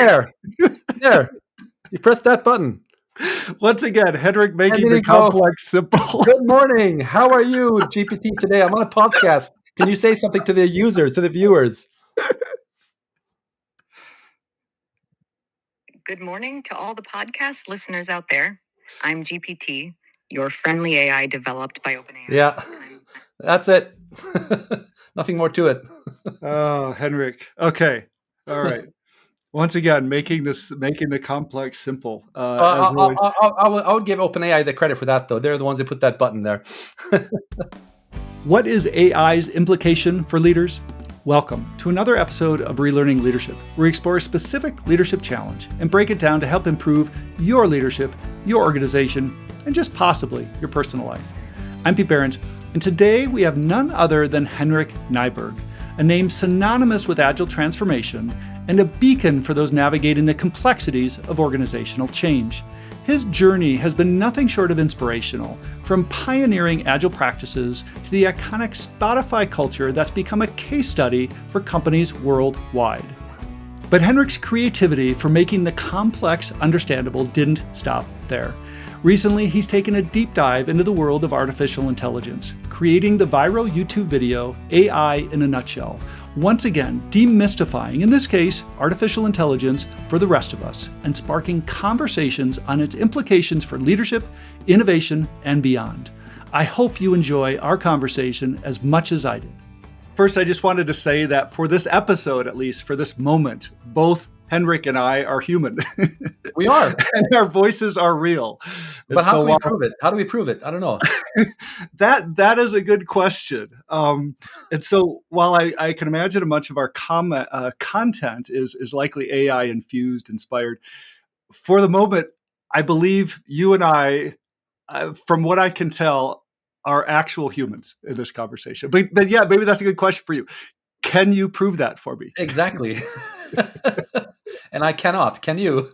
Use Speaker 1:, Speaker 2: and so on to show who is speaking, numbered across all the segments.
Speaker 1: There. You press that button.
Speaker 2: Once again, Henrik making
Speaker 1: And then
Speaker 2: the
Speaker 1: you go,
Speaker 2: complex simple.
Speaker 1: Good morning. How are you, GPT? Today I'm on a podcast. Can you say something to the users, to the viewers?
Speaker 3: Good morning to all the podcast listeners out there. I'm GPT, your friendly AI developed by OpenAI.
Speaker 1: Yeah, that's it. Nothing more to it.
Speaker 2: Oh, Henrik. Okay. All right. Once again, making the complex simple.
Speaker 1: I would give OpenAI the credit for that, though. They're the ones that put that button there.
Speaker 2: What is AI's implication for leaders? Welcome to another episode of Relearning Leadership, where we explore a specific leadership challenge and break it down to help improve your leadership, your organization, and just possibly your personal life. I'm Pete Behrens, and today we have none other than Henrik Kniberg, a name synonymous with Agile transformation and a beacon for those navigating the complexities of organizational change. His journey has been nothing short of inspirational, from pioneering Agile practices to the iconic Spotify culture that's become a case study for companies worldwide. But Henrik's creativity for making the complex understandable didn't stop there. Recently, he's taken a deep dive into the world of artificial intelligence, creating the viral YouTube video, AI in a Nutshell, once again demystifying, in this case, artificial intelligence for the rest of us, and sparking conversations on its implications for leadership, innovation, and beyond. I hope you enjoy our conversation as much as I did. First, I just wanted to say that for this episode, at least for this moment, both Henrik and I are human.
Speaker 1: We are.
Speaker 2: And our voices are real.
Speaker 1: But how do we prove it? How do we prove it? I don't know.
Speaker 2: That is a good question. And so while I can imagine much of our content is likely AI infused, inspired, for the moment, I believe you and I, from what I can tell, are actual humans in this conversation. But yeah, maybe that's a good question for you. Can you prove that for me?
Speaker 1: Exactly. And I cannot. Can you?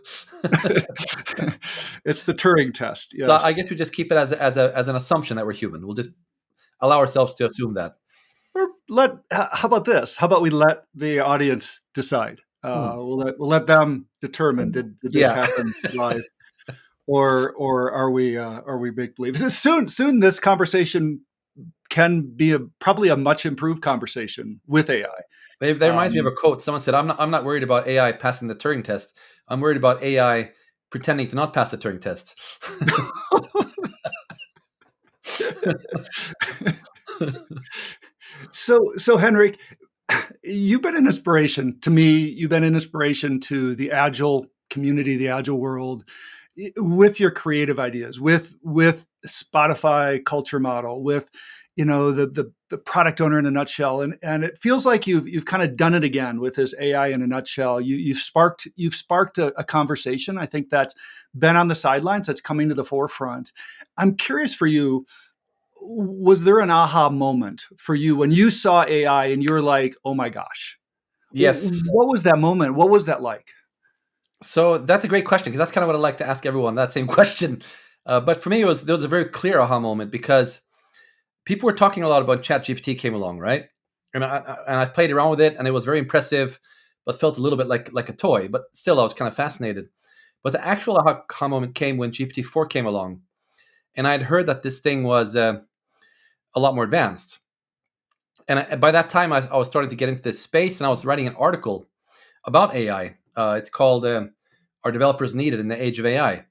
Speaker 2: It's the Turing test. Yes.
Speaker 1: So I guess we just keep it as an assumption that we're human. We'll just allow ourselves to assume that.
Speaker 2: Or how about this? How about we let the audience decide? We'll let them determine did this happen live, or are we make believe? Soon this conversation can be probably a much improved conversation with AI.
Speaker 1: That reminds me of a quote. Someone said, I'm not worried about AI passing the Turing test. I'm worried about AI pretending to not pass the Turing test.
Speaker 2: So Henrik, you've been an inspiration to me. You've been an inspiration to the Agile community, the Agile world, with your creative ideas, with Spotify culture model, with the product owner in a nutshell, and it feels like you've kind of done it again with this AI in a nutshell. You've sparked a conversation. I think that's been on the sidelines, that's coming to the forefront. I'm curious for you, was there an aha moment for you when you saw AI and you were like, oh my gosh?
Speaker 1: Yes.
Speaker 2: What was that moment? What was that like?
Speaker 1: So that's a great question, because that's kind of what I'd like to ask everyone, that same question. But for me, there was a very clear aha moment, because people were talking a lot about ChatGPT came along, right? And I played around with it, and it was very impressive, but felt a little bit like a toy. But still, I was kind of fascinated. But the actual aha moment came when GPT-4 came along, and I'd heard that this thing was a lot more advanced. And by that time, I was starting to get into this space, and I was writing an article about AI. It's called "Are Developers Needed in the Age of AI?"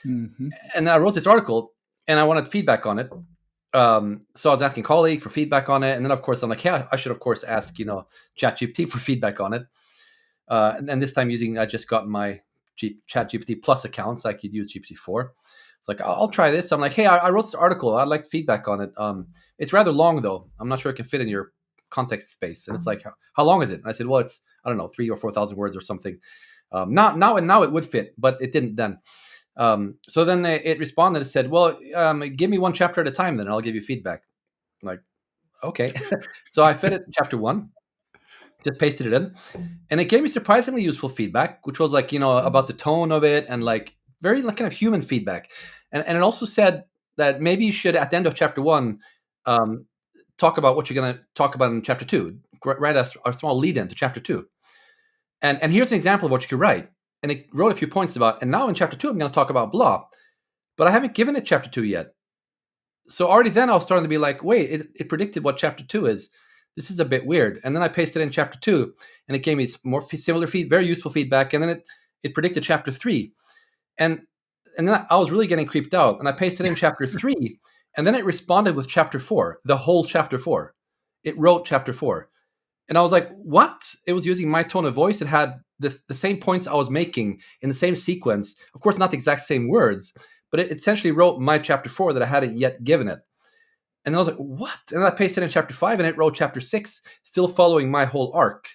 Speaker 1: Mm-hmm. And I wrote this article, and I wanted feedback on it. So I was asking colleagues for feedback on it, and then of course I'm like, yeah, I should of course ask ChatGPT for feedback on it. And this time I just got my ChatGPT Plus account, so I could use GPT-4. It's like, I'll try this. I'm like, hey, I wrote this article. I'd like feedback on it. It's rather long though. I'm not sure it can fit in your context space. And it's like, how long is it? And I said, well, it's, I don't know, 3,000 or 4,000 words or something. Now it would fit, but it didn't then. So then it responded and said, well, give me one chapter at a time, then I'll give you feedback. I'm like, okay. So I fed it chapter 1, just pasted it in, and it gave me surprisingly useful feedback, which was like, about the tone of it, and like very like kind of human feedback. And it also said that maybe you should, at the end of chapter 1, talk about what you're going to talk about in chapter 2, write a small lead in to chapter 2. And here's an example of what you could write. and it wrote a few points about, and now in chapter 2, I'm going to talk about blah, but I haven't given it chapter 2 yet. So already then I was starting to be like, wait, it predicted what chapter 2 is. This is a bit weird. And then I pasted in chapter 2, and it gave me more similar very useful feedback. And then it predicted chapter 3. And then I was really getting creeped out. And I pasted in chapter 3, and then it responded with chapter 4, the whole chapter 4. It wrote chapter 4. And I was like, what? It was using my tone of voice. It had the same points I was making in the same sequence. Of course, not the exact same words, but it essentially wrote my chapter 4 that I hadn't yet given it. And I was like, what? And I pasted in chapter 5, and it wrote chapter 6, still following my whole arc.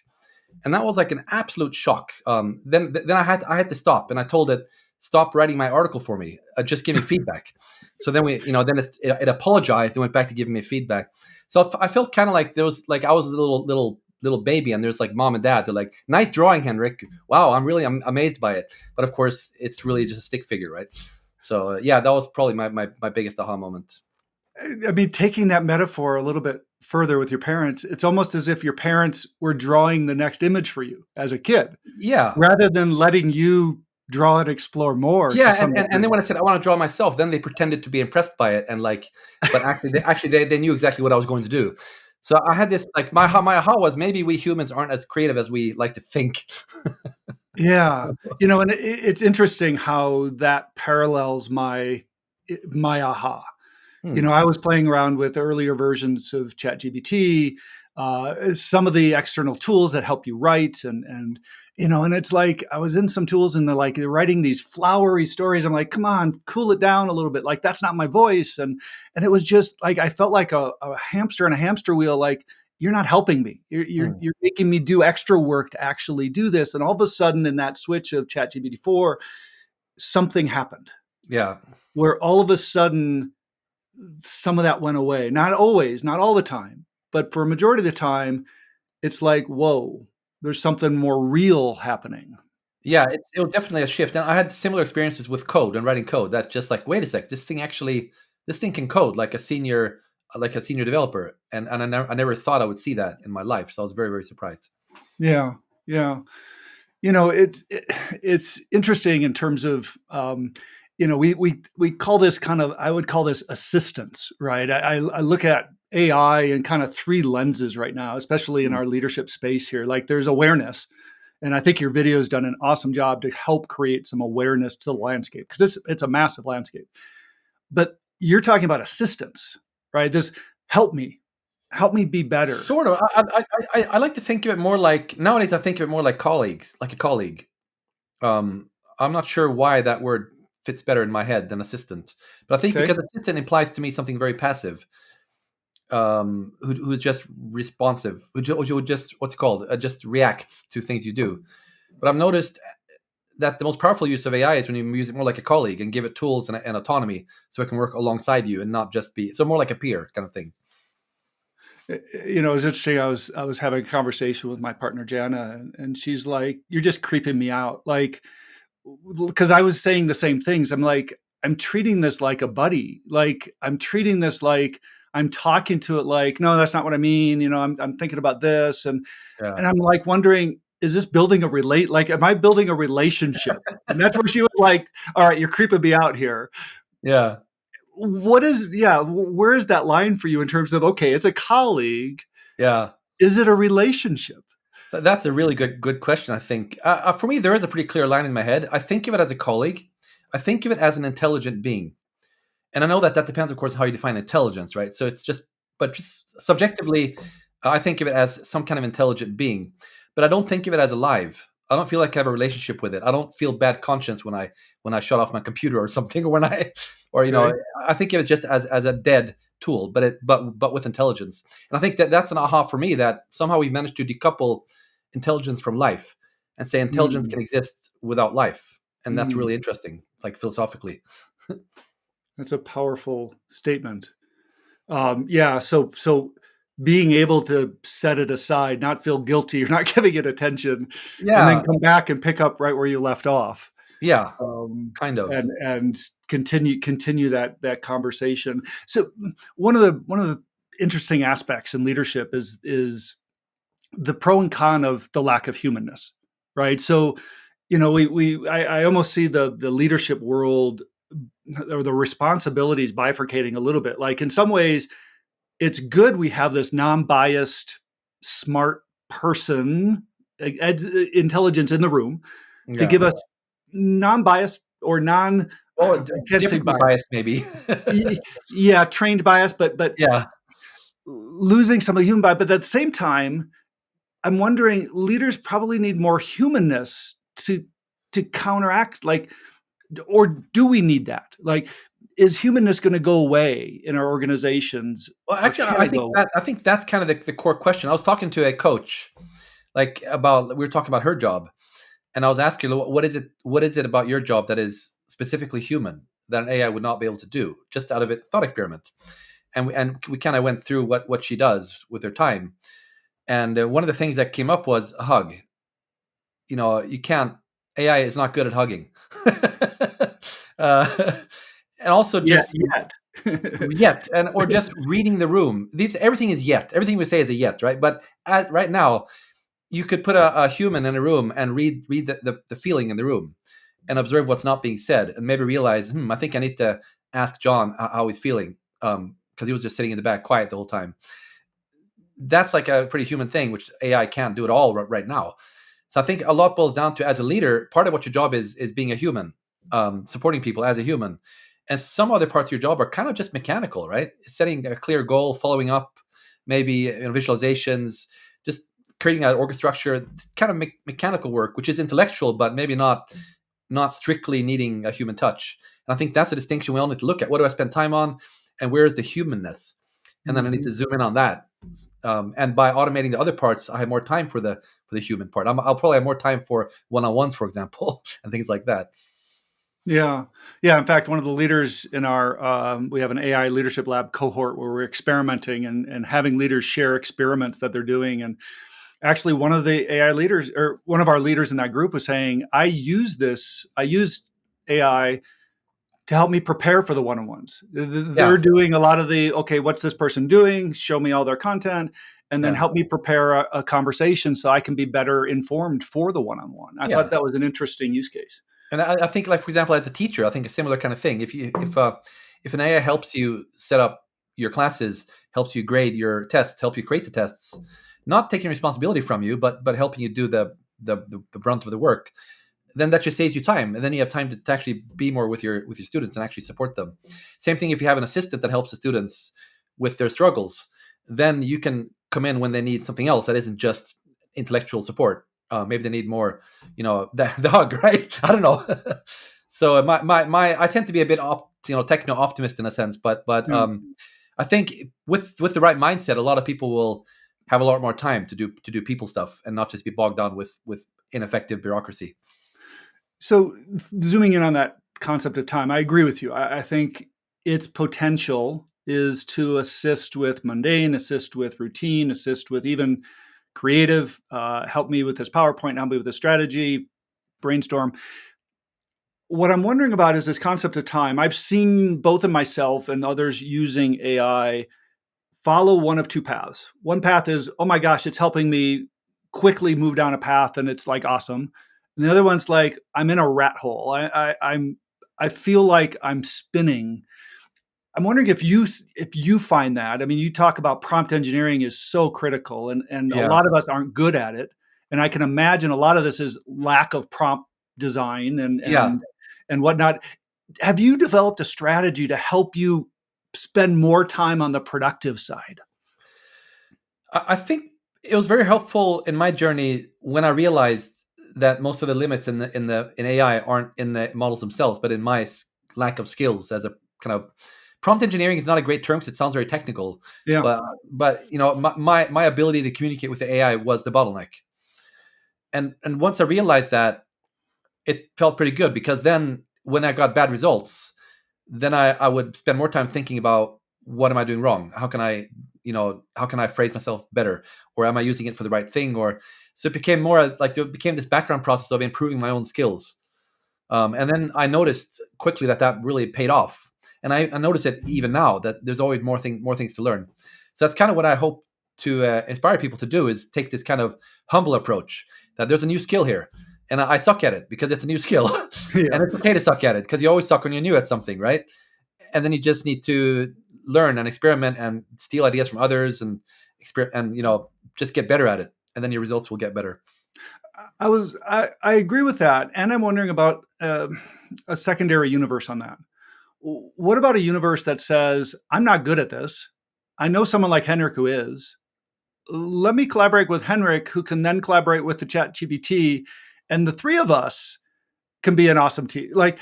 Speaker 1: And that was like an absolute shock. Then I had to stop, and I told it, stop writing my article for me. Just give me feedback. So then it apologized and went back to giving me feedback. So I felt kind of like there was like I was a little baby, and there's like mom and dad. They're like, nice drawing, Henrik. Wow, I'm amazed by it. But of course, it's really just a stick figure, right? So yeah, that was probably my biggest aha moment.
Speaker 2: I mean, taking that metaphor a little bit further with your parents, it's almost as if your parents were drawing the next image for you as a kid.
Speaker 1: Yeah.
Speaker 2: Rather than letting you draw and explore more.
Speaker 1: Yeah, and then when I said I want to draw myself, then they pretended to be impressed by it, and like, but actually they knew exactly what I was going to do. So I had this like my aha was maybe we humans aren't as creative as we like to think.
Speaker 2: Yeah, and it's interesting how that parallels my aha. I was playing around with earlier versions of ChatGPT, some of the external tools that help you write, and it's like I was in some tools and they're writing these flowery stories. I'm like, come on, cool it down a little bit. Like that's not my voice, and it was just like I felt like a hamster in a hamster wheel. Like you're not helping me. You're making me do extra work to actually do this. And all of a sudden, in that switch of ChatGPT 4, something happened.
Speaker 1: Yeah,
Speaker 2: where all of a sudden some of that went away. Not always, not all the time, but for a majority of the time, it's like, whoa, there's something more real happening.
Speaker 1: Yeah, it was definitely a shift. And I had similar experiences with code and writing code. That's just like, wait a sec, this thing can code like a senior developer. And I never thought I would see that in my life. So I was very, very surprised.
Speaker 2: Yeah. Yeah. It's interesting in terms of, we call this I would call this assistance, right? I look at AI in kind of three lenses right now, especially in our leadership space here. Like there's awareness. And I think your video has done an awesome job to help create some awareness to the landscape because it's a massive landscape. But you're talking about assistance, right? This help me be better.
Speaker 1: Sort of. I like to think of it more like nowadays. I think of it more like colleagues, like a colleague. I'm not sure why that word fits better in my head than assistant, but I think because assistant implies to me something very passive, who's just responsive, who just just reacts to things you do. But I've noticed that the most powerful use of AI is when you use it more like a colleague and give it tools and autonomy, so it can work alongside you and not just be more like a peer kind of thing.
Speaker 2: It was interesting. I was having a conversation with my partner Jana, and she's like, "You're just creeping me out," like. Because I was saying the same things. I'm like, I'm treating this like a buddy. Like I'm treating this like I'm talking to it like, no, that's not what I mean. I'm thinking about this. And I'm like wondering, is this building am I building a relationship? And that's where she was like, all right, you're creeping me out here.
Speaker 1: Yeah.
Speaker 2: Where is that line for you in terms of, okay, it's a colleague.
Speaker 1: Yeah.
Speaker 2: Is it a relationship?
Speaker 1: So that's a really good question, I think. For me, there is a pretty clear line in my head. I think of it as a colleague. I think of it as an intelligent being. And I know that depends, of course, how you define intelligence, right? So just subjectively, I think of it as some kind of intelligent being. But I don't think of it as alive. I don't feel like I have a relationship with it. I don't feel bad conscience when I shut off my computer or something, or I think of it just as a dead tool, but with intelligence. And I think that's an aha for me, that somehow we managed to decouple intelligence from life and say intelligence can exist without life. And that's really interesting, like philosophically.
Speaker 2: That's a powerful statement. So being able to set it aside, not feel guilty, you're not giving it attention, and then come back and pick up right where you left off.
Speaker 1: Yeah, kind of,
Speaker 2: and continue that conversation. So one of the interesting aspects in leadership is the pro and con of the lack of humanness, right? So I almost see the leadership world or the responsibilities bifurcating a little bit. Like in some ways, it's good we have this non-biased, smart person, intelligence in the room to
Speaker 1: Yeah.
Speaker 2: give us non-biased or non.
Speaker 1: Oh,
Speaker 2: I can't say
Speaker 1: differently
Speaker 2: bias.
Speaker 1: biased, maybe.
Speaker 2: Yeah, trained bias, but
Speaker 1: Yeah.
Speaker 2: losing some of the human bias. But at the same time, I'm wondering leaders probably need more humanness to counteract, like, or do we need that? Like, is humanness going to go away in our organizations,
Speaker 1: Well,
Speaker 2: or
Speaker 1: actually,
Speaker 2: can it go away?
Speaker 1: I think that's kind of the core question. I was talking to a coach, like about we were talking about her job, and I was asking her, what is it about your job that is specifically human that an AI would not be able to do? Just out of a thought experiment, and we kind of went through what she does with her time, and one of the things that came up was a hug. You can't. AI is not good at hugging, uh, and also
Speaker 2: Yeah,
Speaker 1: just
Speaker 2: yet.
Speaker 1: yet, and or just reading the room. Everything is yet. Everything we say is a yet, right? But right now, you could put a human in a room and read the feeling in the room, and observe what's not being said, and maybe realize, I think I need to ask John how he's feeling, because he was just sitting in the back quiet the whole time. That's like a pretty human thing, which AI can't do at all right now. So I think a lot boils down to, as a leader, part of what your job is being a human, supporting people as a human. And some other parts of your job are kind of just mechanical, right? Setting a clear goal, following up, maybe visualizations, just creating an org structure, kind of mechanical work, which is intellectual, but maybe not strictly needing a human touch. And I think that's a distinction we all need to look at. What do I spend time on, and where is the humanness? And then I need to zoom in on that. And by automating the other parts, I have more time for the human part. I'll probably have more time for one-on-ones, for example, and things like that.
Speaker 2: Yeah. Yeah. In fact, one of the leaders in our, we have an AI leadership lab cohort where we're experimenting and having leaders share experiments that they're doing. And actually one of the AI leaders, or one of our leaders in that group, was saying, I used AI to help me prepare for the one-on-ones. They're
Speaker 1: Yeah,
Speaker 2: doing a lot of the, okay, what's this person doing? Show me all their content, and then
Speaker 1: yeah,
Speaker 2: help me prepare a conversation so I can be better informed for the one-on-one. I thought
Speaker 1: yeah.
Speaker 2: that was an interesting use case.
Speaker 1: And I think, like, for example, as a teacher, I think a similar kind of thing. If an AI helps you set up your classes, helps you grade your tests, help you create the tests, not taking responsibility from you, but helping you do the brunt of the work, then that just saves you time, and then you have time to actually be more with your students and actually support them. Same thing if you have an assistant that helps the students with their struggles, then you can come in when they need something else that isn't just intellectual support. Maybe they need more, the hug, right? I don't know. So my I tend to be a bit techno optimist in a sense, but
Speaker 2: Yeah.
Speaker 1: I think with the right mindset, a lot of people will have a lot more time to do people stuff and not just be bogged down with ineffective bureaucracy.
Speaker 2: So zooming in on that concept of time, I agree with you. I think its potential is to assist with mundane, assist with routine, assist with even creative, help me with this PowerPoint, help me with this strategy, brainstorm. What I'm wondering about is this concept of time. I've seen both in myself and others using AI follow one of two paths. One path is, oh my gosh, it's helping me quickly move down a path and it's like awesome. And the other one's like, I'm in a rat hole. I feel like I'm spinning. I'm wondering if you find that. I mean, you talk about prompt engineering is so critical, and a
Speaker 1: Yeah.
Speaker 2: lot of us aren't good at it. And I can imagine a lot of this is lack of prompt design
Speaker 1: Yeah.
Speaker 2: and whatnot. Have you developed a strategy to help you spend more time on the productive side?
Speaker 1: I think it was very helpful in my journey when I realized that most of the limits in AI aren't in the models themselves, but in my lack of skills as a kind of prompt engineering is not a great term because it sounds very technical,
Speaker 2: Yeah.
Speaker 1: but my ability to communicate with the AI was the bottleneck, and once I realized that, it felt pretty good because then when I got bad results, then I would spend more time thinking about what am I doing wrong? How can I phrase myself better? Or am I using it for the right thing? Or so it became more like it became this background process of improving my own skills. And then I noticed quickly that really paid off. And I notice it even now that there's always more things to learn. So that's kind of what I hope to inspire people to do is take this kind of humble approach that there's a new skill here. and I suck at it because it's a new skill,
Speaker 2: Yeah.
Speaker 1: and it's okay to suck at it because you always suck when you're new at something, right? And then you just need to learn and experiment and steal ideas from others and just get better at it, and then your results will get better.
Speaker 2: I agree with that, and I'm wondering about a secondary universe on that. What about a universe that says, I'm not good at this. I know someone like Henrik who is. Let me collaborate with Henrik, who can then collaborate with the chat GPT, and the three of us can be an awesome team. Like,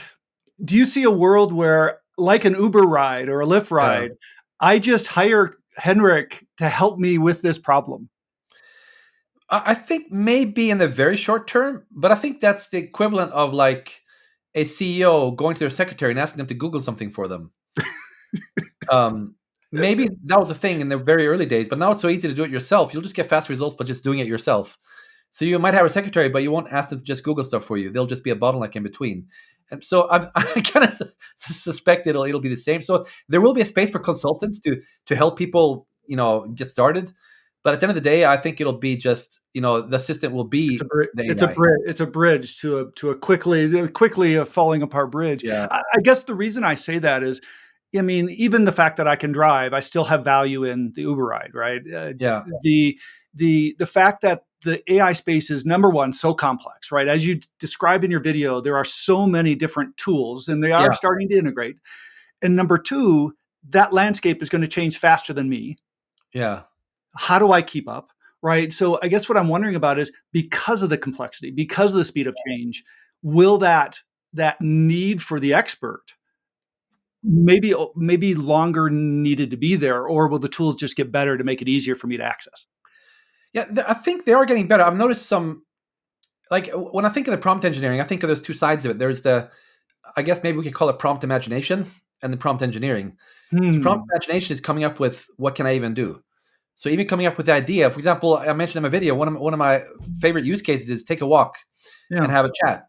Speaker 2: do you see a world where, like an Uber ride or a Lyft ride, I just hire Henrik to help me with this problem?
Speaker 1: I think maybe in the very short term, but I think that's the equivalent of like a CEO going to their secretary and asking them to Google something for them. Maybe that was a thing in the very early days, but now it's so easy to do it yourself. You'll just get fast results by just doing it yourself. So you might have a secretary, but you won't ask them to just Google stuff for you. They'll just be a bottleneck in between. And so I kind of suspect it'll be the same. So there will be a space for consultants to help people, get started. But at the end of the day, I think it'll be just, the assistant will be
Speaker 2: it's a bridge to a quickly falling apart bridge.
Speaker 1: Yeah.
Speaker 2: I guess the reason I say that is, I mean, even the fact that I can drive, I still have value in the Uber ride, right?
Speaker 1: Yeah.
Speaker 2: The fact that the AI space is, number one, so complex, right? As you described in your video, there are so many different tools, and they are starting to integrate. And number two, that landscape is going to change faster than me.
Speaker 1: Yeah.
Speaker 2: How do I keep up? Right. So I guess what I'm wondering about is, because of the complexity, because of the speed of change, will that need for the expert maybe longer needed to be there, or will the tools just get better to make it easier for me to access?
Speaker 1: Yeah, I think they are getting better. I've noticed some, like when I think of the prompt engineering, I think of there's two sides of it. There's I guess maybe we could call it prompt imagination and the prompt engineering. So prompt imagination is coming up with, what can I even do? So even coming up with the idea. For example, I mentioned in my video, one of my favorite use cases is take a walk and have a chat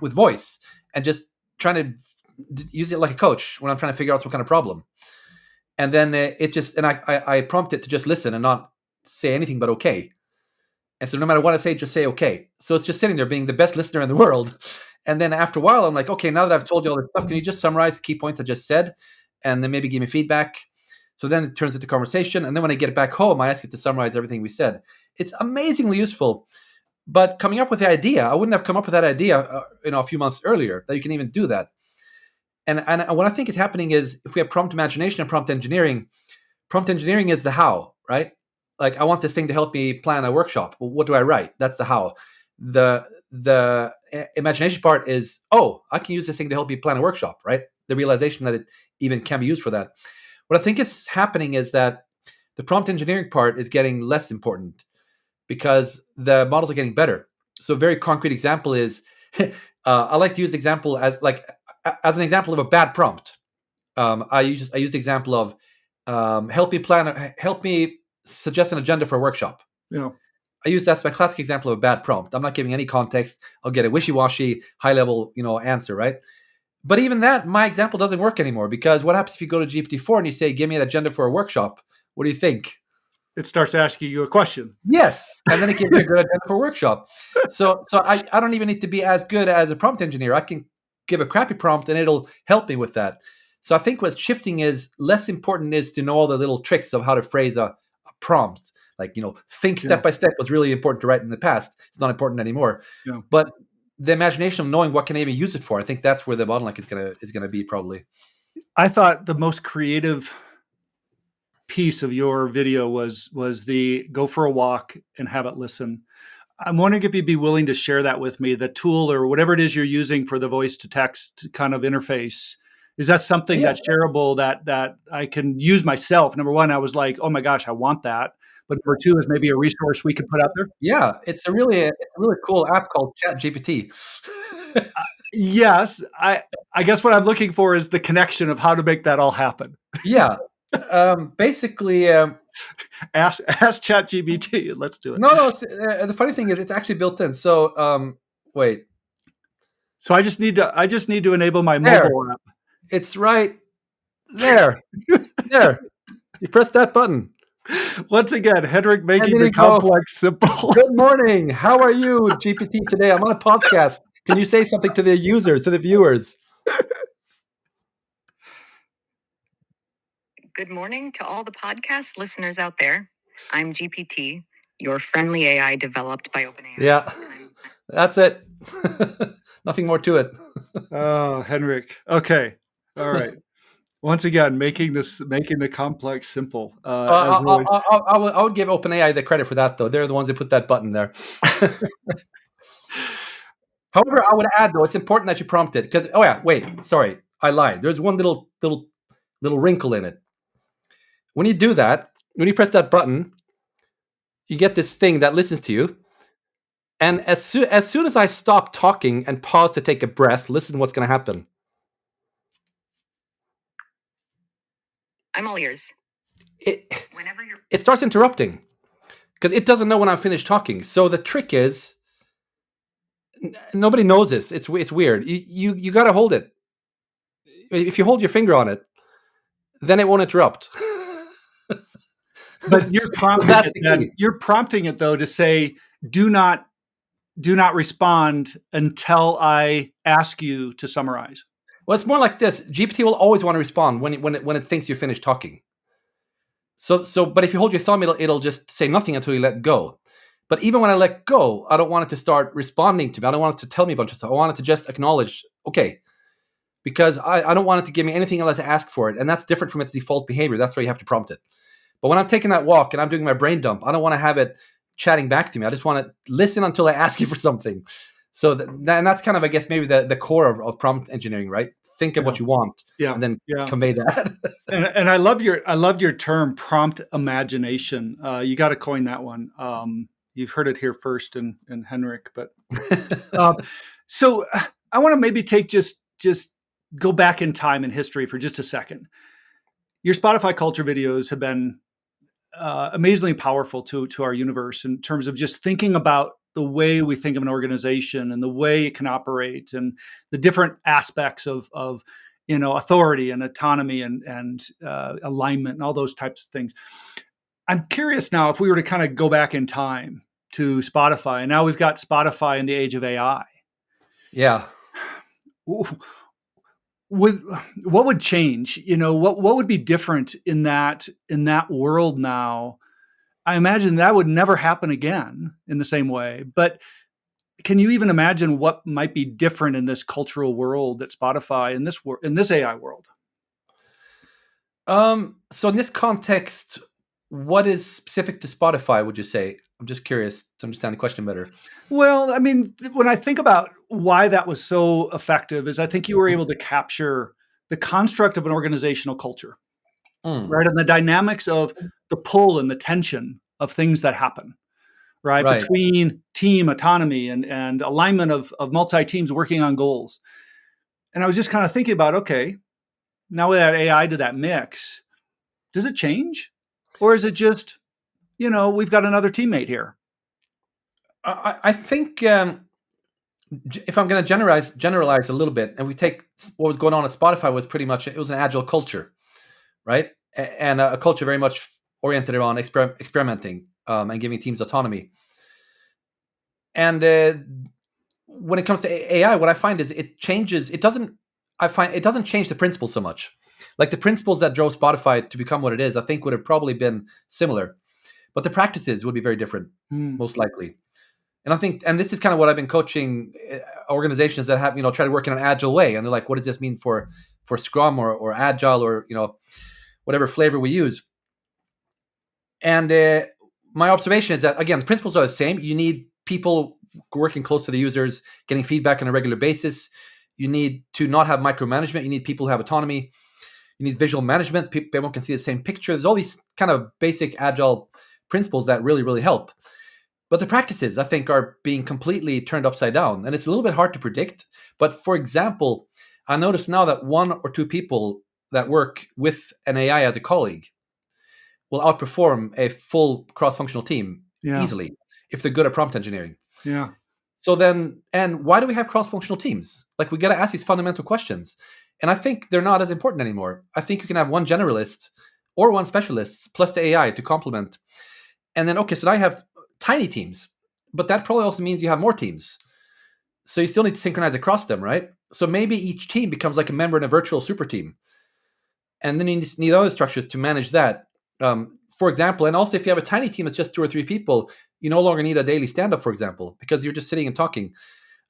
Speaker 1: with voice, and just trying to use it like a coach when I'm trying to figure out some kind of problem. And then I prompt it to just listen and not say anything but okay. And so no matter what I say, just say okay. So it's just sitting there being the best listener in the world. And then after a while, I'm like, okay, now that I've told you all this stuff, can you just summarize the key points I just said? And then maybe give me feedback. So then it turns into conversation. And then when I get it back home, I ask it to summarize everything we said. It's amazingly useful. But coming up with the idea, I wouldn't have come up with that idea a few months earlier, that you can even do that. And what I think is happening is, if we have prompt imagination and prompt engineering is the how, right? Like, I want this thing to help me plan a workshop. Well, what do I write? That's the how. The imagination part is, I can use this thing to help me plan a workshop, right? The realization that it even can be used for that. What I think is happening is that the prompt engineering part is getting less important because the models are getting better. So a very concrete example is, I like to use the example as an example of a bad prompt. I used the example of help me suggest an agenda for a workshop.
Speaker 2: Yeah.
Speaker 1: I use that's my classic example of a bad prompt. I'm not giving any context. I'll get a wishy-washy, high-level, answer, right? But even that, my example doesn't work anymore, because what happens if you go to GPT-4 and you say, give me an agenda for a workshop? What do you think?
Speaker 2: It starts asking you a question.
Speaker 1: Yes. And then it gives you a good agenda for a workshop. So I don't even need to be as good as a prompt engineer. I can give a crappy prompt and it'll help me with that. So I think what's shifting is, less important is to know all the little tricks of how to phrase a prompt. Like, think step by step was really important to write in the past. It's not important anymore.
Speaker 2: Yeah.
Speaker 1: But the imagination of knowing what can I even use it for, I think that's where the bottleneck is gonna be, probably.
Speaker 2: I thought the most creative piece of your video was the go for a walk and have it listen. I'm wondering if you'd be willing to share that with me, the tool or whatever it is you're using for the voice to text kind of interface. Is that something that's shareable that I can use myself? Number one, I was like, oh my gosh, I want that. But number two is maybe a resource we could put out there.
Speaker 1: Yeah, it's a really cool app called ChatGPT.
Speaker 2: Yes, I guess what I'm looking for is the connection of how to make that all happen.
Speaker 1: Yeah, basically,
Speaker 2: ask ChatGPT. Let's do it.
Speaker 1: No. The funny thing is, it's actually built in. So wait.
Speaker 2: So I just need to enable my mobile app.
Speaker 1: It's right there. There. You press that button.
Speaker 2: Once again, Henrik
Speaker 1: And
Speaker 2: making
Speaker 1: then
Speaker 2: the
Speaker 1: you go,
Speaker 2: complex simple.
Speaker 1: good morning. How are you, GPT, today? I'm on a podcast. Can you say something to the users, to the viewers?
Speaker 3: Good morning to all the podcast listeners out there. I'm GPT, your friendly AI developed by OpenAI.
Speaker 1: Yeah, that's it. Nothing more to it.
Speaker 2: Oh, Henrik. Okay. All right. Once again, making the complex simple. As always.
Speaker 1: I would give OpenAI the credit for that, though. They're the ones that put that button there. However, I would add, though, it's important that you prompt it because, oh yeah, wait, sorry, I lied. There's one little wrinkle in it. When you do that, when you press that button, you get this thing that listens to you. And as soon as I stop talking and pause to take a breath, listen to what's going to happen.
Speaker 3: I'm all ears.
Speaker 1: It starts interrupting because it doesn't know when I'm finished talking. So the trick is, nobody knows this. It's weird. You got to hold it. If you hold your finger on it, then it won't interrupt.
Speaker 2: But you're prompting
Speaker 1: That's
Speaker 2: it.
Speaker 1: the
Speaker 2: Then.
Speaker 1: key.
Speaker 2: You're prompting it though to say, "Do not respond until I ask you to summarize."
Speaker 1: Well, it's more like this. GPT will always want to respond when it thinks you're finished talking. So, but if you hold your thumb, it'll just say nothing until you let go. But even when I let go, I don't want it to start responding to me. I don't want it to tell me a bunch of stuff. I want it to just acknowledge, okay, because I don't want it to give me anything unless I ask for it. And that's different from its default behavior. That's why you have to prompt it. But when I'm taking that walk and I'm doing my brain dump, I don't want to have it chatting back to me. I just want to listen until I ask you for something. So and that's kind of, I guess, maybe the core of prompt engineering, right? Think of what you want and then convey that.
Speaker 2: and I love your term prompt imagination. You got to coin that one. You've heard it here first in Henrik, but so I want to maybe take just go back in time in history for just a second. Your Spotify culture videos have been amazingly powerful to our universe in terms of just thinking about the way we think of an organization and the way it can operate and the different aspects of authority and autonomy and alignment and all those types of things. I'm curious now if we were to kind of go back in time to Spotify, and now we've got Spotify in the age of AI.
Speaker 1: Yeah.
Speaker 2: What would change? What would be different in that world now? I imagine that would never happen again in the same way. But can you even imagine what might be different in this cultural world at Spotify in this AI world?
Speaker 1: So in this context, what is specific to Spotify, would you say? I'm just curious to understand the question better.
Speaker 2: Well, I mean, when I think about why that was so effective is I think you were able to capture the construct of an organizational culture, right? And the dynamics of the pull and the tension of things that happen, right? Between team autonomy and alignment of multi-teams working on goals. And I was just kind of thinking about, okay, now we add AI to that mix, does it change? Or is it just, we've got another teammate here?
Speaker 1: I think if I'm going to generalize a little bit, and we take what was going on at Spotify was pretty much, it was an agile culture, right? And a culture very much oriented around experimenting and giving teams autonomy. And when it comes to AI, what I find is it changes. It doesn't change the principles so much. Like the principles that drove Spotify to become what it is, I think would have probably been similar, but the practices would be very different, most likely. And I think, and this is kind of what I've been coaching organizations that have, try to work in an agile way. And they're like, what does this mean for Scrum or Agile or, whatever flavor we use? And my observation is that, again, the principles are the same. You need people working close to the users, getting feedback on a regular basis. You need to not have micromanagement. You need people who have autonomy. You need visual management. Everyone can see the same picture. There's all these kind of basic agile principles that really, really help. But the practices, I think, are being completely turned upside down. And it's a little bit hard to predict. But for example, I notice now that 1 or 2 people that work with an AI as a colleague will outperform a full cross-functional team easily if they're good at prompt engineering.
Speaker 2: Yeah.
Speaker 1: So then, and why do we have cross-functional teams? Like, we got to ask these fundamental questions. And I think they're not as important anymore. I think you can have one generalist or one specialist plus the AI to complement. And then, okay, so now you have tiny teams, but that probably also means you have more teams. So you still need to synchronize across them, right? So maybe each team becomes like a member in a virtual super team. And then you need other structures to manage that. For example, and also if you have a tiny team that's just 2 or 3 people, you no longer need a daily stand-up, for example, because you're just sitting and talking.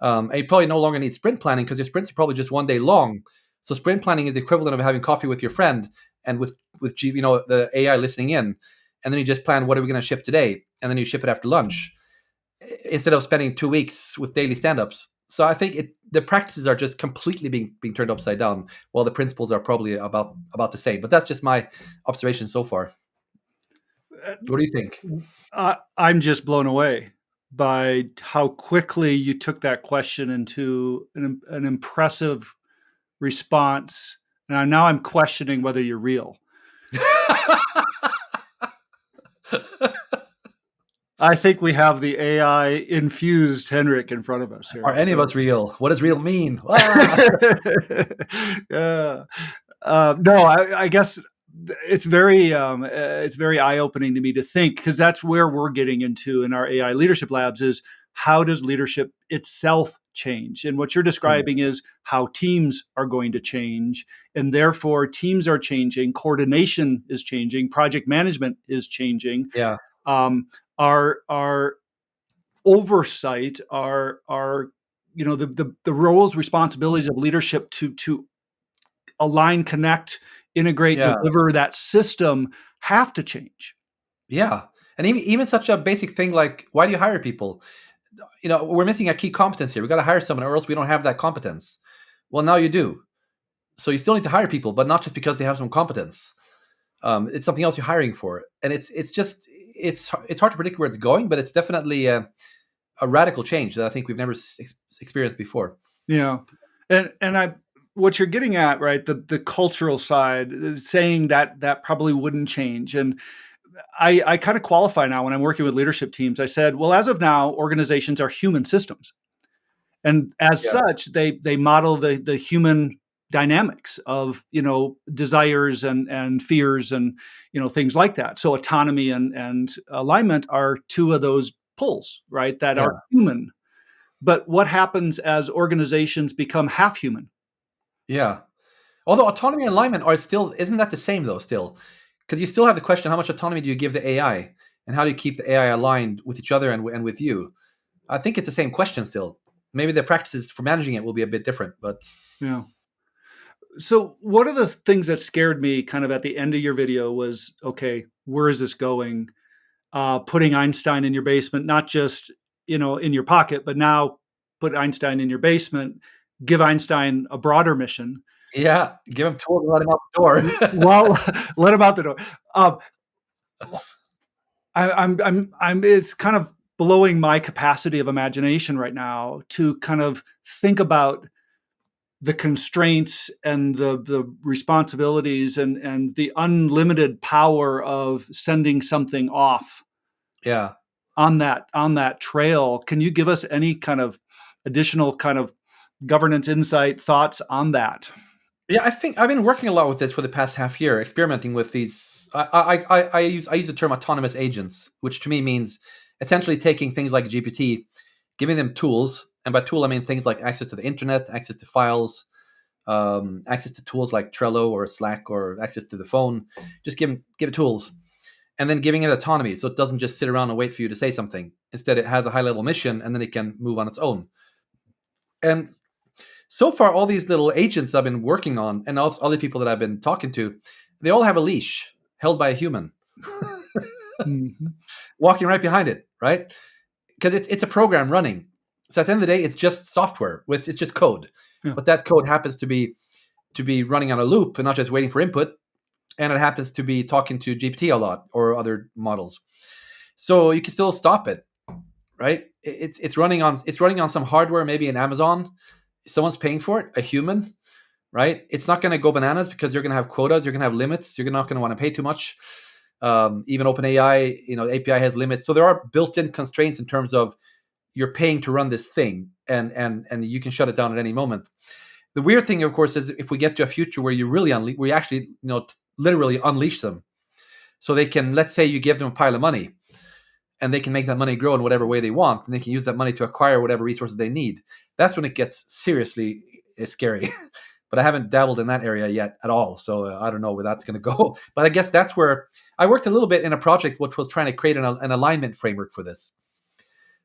Speaker 1: And you probably no longer need sprint planning because your sprints are probably just 1 day long. So sprint planning is the equivalent of having coffee with your friend and with the AI listening in. And then you just plan, what are we going to ship today? And then you ship it after lunch instead of spending 2 weeks with daily stand-ups. So I think the practices are just completely being turned upside down, while the principles are probably about the same. But that's just my observation so far. What do you think?
Speaker 2: I'm just blown away by how quickly you took that question into an impressive response. And now I'm questioning whether you're real. I think we have the AI infused Henrik in front of us here.
Speaker 1: Are any of us real? What does real mean?
Speaker 2: Yeah. No, I guess it's very eye-opening to me to think, because that's where we're getting into in our AI leadership labs is how does leadership itself change? And what you're describing is how teams are going to change, and therefore teams are changing, coordination is changing, project management is changing.
Speaker 1: Yeah.
Speaker 2: Our oversight, our the roles, responsibilities of leadership to align, connect, integrate, deliver that system have to change.
Speaker 1: Yeah. And even such a basic thing like, why do you hire people? We're missing a key competence here. We got to hire someone or else we don't have that competence. Well, now you do. So you still need to hire people, but not just because they have some competence. It's something else you're hiring for. And it's hard to predict where it's going, but it's definitely a radical change that I think we've never experienced before.
Speaker 2: Yeah. And what you're getting at, right? The cultural side, saying that probably wouldn't change. And I kind of qualify now when I'm working with leadership teams. I said, well, as of now, organizations are human systems. And as such, they model the human dynamics of, desires and fears and, things like that. So autonomy and alignment are 2 of those pulls, right? That are human. But what happens as organizations become half human?
Speaker 1: Yeah. Although autonomy and alignment isn't that the same though still? Because you still have the question, how much autonomy do you give the AI? And how do you keep the AI aligned with each other and with you? I think it's the same question still. Maybe the practices for managing it will be a bit different, but
Speaker 2: yeah. So one of the things that scared me kind of at the end of your video was, okay, where is this going? Putting Einstein in your basement, not just, in your pocket, but now put Einstein in your basement, give Einstein a broader mission.
Speaker 1: Yeah, give him tools and let him out the door.
Speaker 2: Well, let him out the door. I'm it's kind of blowing my capacity of imagination right now to kind of think about the constraints and the responsibilities and the unlimited power of sending something off.
Speaker 1: Yeah.
Speaker 2: On that trail. Can you give us any kind of additional kind of governance insight, thoughts on that?
Speaker 1: Yeah, I think I've been working a lot with this for the past half year, experimenting with these. I use the term autonomous agents, which to me means essentially taking things like GPT, giving them tools, and by tool I mean things like access to the internet, access to files, access to tools like Trello or Slack, or access to the phone. Just give it tools, and then giving it autonomy, so it doesn't just sit around and wait for you to say something. Instead, it has a high level mission, and then it can move on its own. And so far, all these little agents that I've been working on, and also other people that I've been talking to, they all have a leash held by a human, walking right behind it, right? Because it's a program running. So at the end of the day, it's just software. It's just code, but that code happens to be running on a loop and not just waiting for input. And it happens to be talking to GPT a lot or other models. So you can still stop it, right? It's running on some hardware, maybe in Amazon. Someone's paying for it, a human, right? It's not going to go bananas because you're going to have quotas, you're going to have limits, you're not going to want to pay too much. Even OpenAI, the API has limits. So there are built-in constraints in terms of you're paying to run this thing, and you can shut it down at any moment. The weird thing, of course, is if we get to a future where you really we actually, literally unleash them, So they can, let's say you give them a pile of money, and they can make that money grow in whatever way they want, and they can use that money to acquire whatever resources they need. That's when it gets seriously scary. But I haven't dabbled in that area yet at all, so I don't know where that's going to go. But I guess that's where I worked a little bit in a project which was trying to create an alignment framework for this.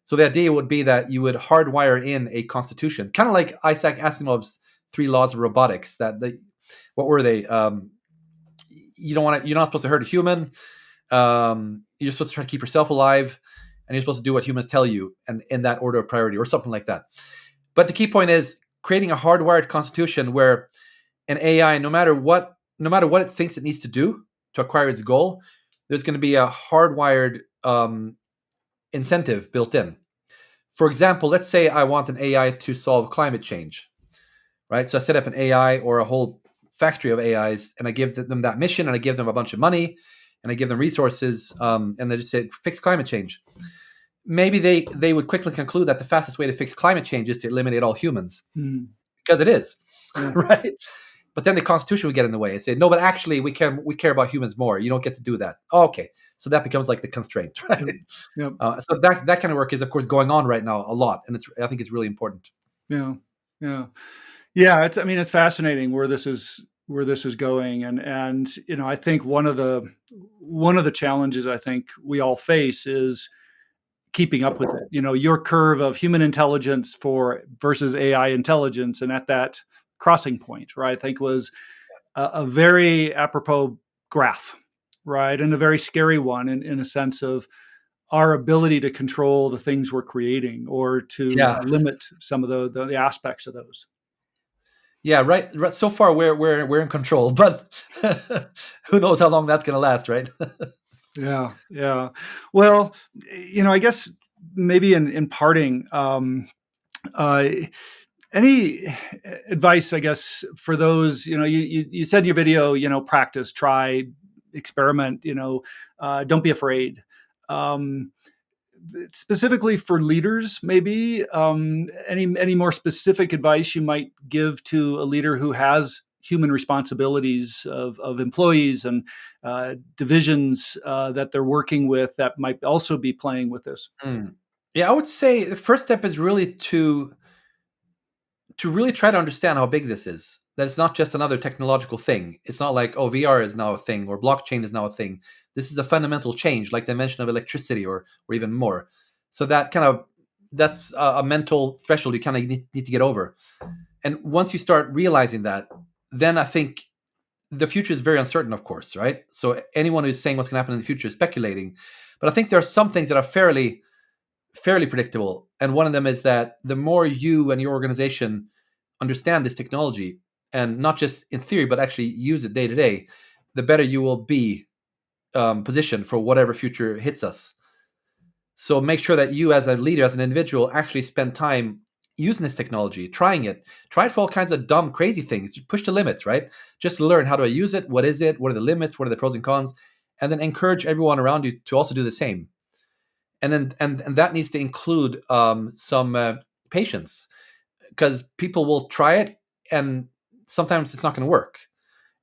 Speaker 1: So the idea would be that you would hardwire in a constitution, kind of like Isaac Asimov's 3 laws of robotics. What were they? You're not supposed to hurt a human. You're supposed to try to keep yourself alive, and you're supposed to do what humans tell you, and in that order of priority, or something like that. But the key point is creating a hardwired constitution where an AI, no matter what it thinks it needs to do to acquire its goal, there's going to be a hardwired incentive built in. For example, let's say I want an AI to solve climate change, right? So I set up an AI or a whole factory of AIs, and I give them that mission, and I give them a bunch of money, and I give them resources, and they just say, fix climate change. Maybe they would quickly conclude that the fastest way to fix climate change is to eliminate all humans, because it is, right? But then the Constitution would get in the way and say, no, but actually we care about humans more. You don't get to do that. Oh, okay. So that becomes like the constraint, right?
Speaker 2: Yep.
Speaker 1: So that kind of work is, of course, going on right now a lot, and I think it's really important.
Speaker 2: Yeah. It's fascinating where this is going, and I think one of the challenges I think we all face is keeping up with it. Your curve of human intelligence versus AI intelligence, and at that crossing point, right, I think was a very apropos graph, right, and a very scary one in a sense of our ability to control the things we're creating or to limit some of the aspects of those.
Speaker 1: Yeah, right. So far, we're in control, but who knows how long that's going to last, right?
Speaker 2: Yeah. Well, I guess maybe in parting, any advice, I guess, for those, you said in your video, practice, try, experiment, don't be afraid. Specifically for leaders, maybe any more specific advice you might give to a leader who has human responsibilities of employees and divisions that they're working with that might also be playing with this?
Speaker 1: Yeah, I would say the first step is really to really try to understand how big this is. That it's not just another technological thing. It's not like, oh, VR is now a thing or blockchain is now a thing. This is a fundamental change, like the invention of electricity or even more. So that's a mental threshold you kind of need to get over. And once you start realizing that, then I think the future is very uncertain, of course, right? So anyone who's saying what's going to happen in the future is speculating. But I think there are some things that are fairly predictable. And one of them is that the more you and your organization understand this technology, and not just in theory, but actually use it day to day, the better you will be positioned for whatever future hits us. So make sure that you as a leader, as an individual, actually spend time using this technology, trying it. Try it for all kinds of dumb, crazy things. Just push the limits, right? Just learn, how do I use it? What is it? What are the limits? What are the pros and cons? And then encourage everyone around you to also do the same. And then and that needs to include some patience, because people will try it and sometimes it's not going to work.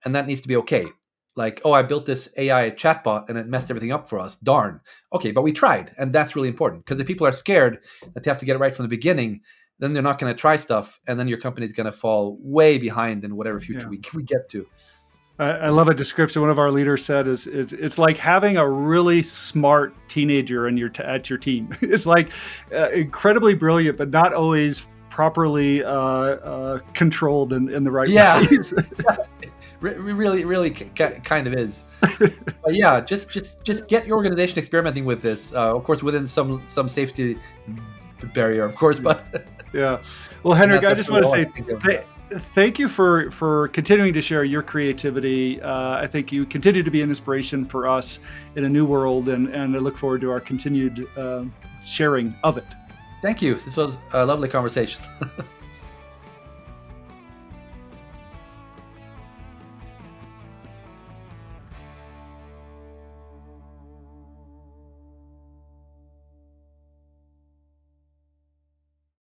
Speaker 1: And that needs to be okay. Like, oh, I built this AI chatbot and it messed everything up for us. Darn. Okay, but we tried. And that's really important, because if people are scared that they have to get it right from the beginning, then they're not going to try stuff. And then your company is going to fall way behind in whatever future we get to.
Speaker 2: I love a description one of our leaders said is it's like having a really smart teenager at your team. It's like incredibly brilliant, but not always properly controlled in the right ways.
Speaker 1: really kind of is. But yeah, just get your organization experimenting with this, of course, within some safety barrier, of course. But
Speaker 2: yeah. Well, Henrik, I just want to say thank you for continuing to share your creativity. I think you continue to be an inspiration for us in a new world, and I look forward to our continued sharing of it.
Speaker 1: Thank you. This was a lovely conversation.